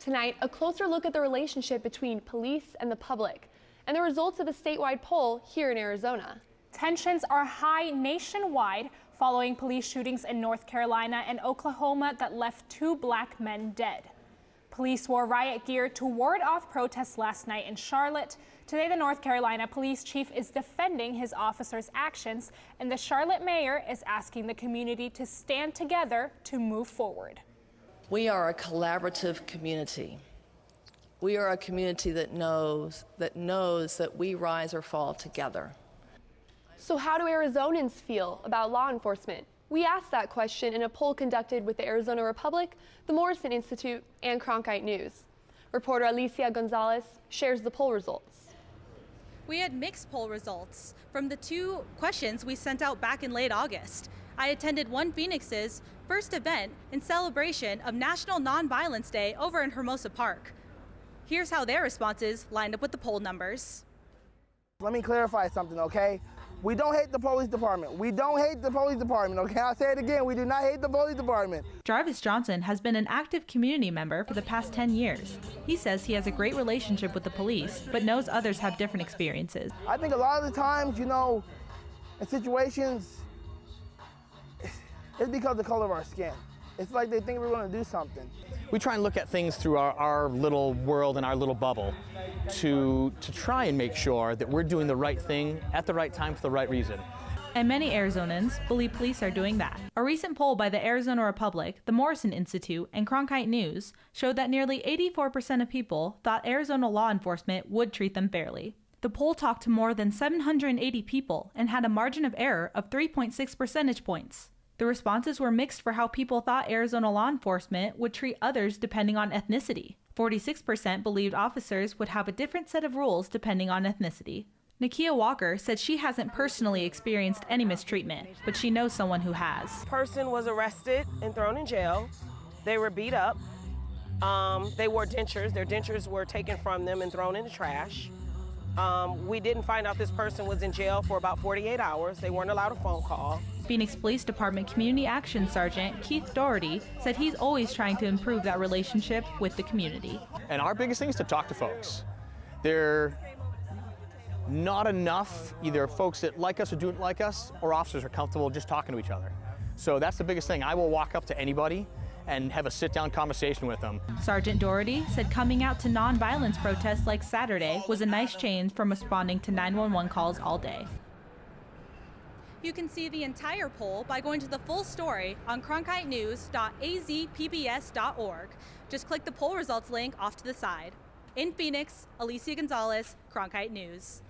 Tonight, a closer look at the relationship between police and the public and the results of a statewide poll here in Arizona. Tensions are high nationwide following police shootings in North Carolina and Oklahoma that left 2 black men dead. Police wore riot gear to ward off protests last night in Charlotte. Today, the North Carolina police chief is defending his officers' actions, and the Charlotte mayor is asking the community to stand together to move forward. We are a collaborative community. We are a community that knows that we rise or fall together. So how do Arizonans feel about law enforcement? We asked that question in a poll conducted with the Arizona Republic, the Morrison Institute, and Cronkite News. Reporter Alicia Gonzales shares the poll results. We had mixed poll results from the 2 questions we sent out back in late August. I attended One Phoenix's first event in celebration of National Nonviolence Day over in Hermosa Park. Here's how their responses lined up with the poll numbers. Let me clarify something, okay? We don't hate the police department. We don't hate the police department, okay? I'll say it again. We do not hate the police department. Jarvis Johnson has been an active community member for the past 10 years. He says he has a great relationship with the police, but knows others have different experiences. I think a lot of the times, you know, in situations, it's because of the color of our skin. It's like they think we're going to do something. We try and look at things through our little world and our little bubble to try and make sure that we're doing the right thing at the right time for the right reason. And many Arizonans believe police are doing that. A recent poll by the Arizona Republic, the Morrison Institute, and Cronkite News showed that nearly 84% of people thought Arizona law enforcement would treat them fairly. The poll talked to more than 780 people and had a margin of error of 3.6 percentage points. The responses were mixed for how people thought Arizona law enforcement would treat others depending on ethnicity. 46% believed officers would have a different set of rules depending on ethnicity. NAKIA Walker said she hasn't personally experienced any mistreatment, but she knows someone who has. Person was arrested and thrown in jail. They were beat up. They wore dentures. Their dentures were taken from them and thrown in the trash. We didn't find out this person was in jail for about 48 hours. They weren't allowed a phone call. Phoenix Police Department Community Action Sergeant Keith Doherty said he's always trying to improve that relationship with the community. And our biggest thing is to talk to folks. They're not enough, either folks that like us or don't like us, or officers are comfortable just talking to each other. So that's the biggest thing. I will walk up to anybody and have a sit-down conversation with them. Sergeant Doherty said coming out to non-violence protests like Saturday was a nice change from responding to 911 calls all day. You can see the entire poll by going to the full story on cronkitenews.azpbs.org. Just click the poll results link off to the side. In Phoenix, Alicia Gonzales, Cronkite News.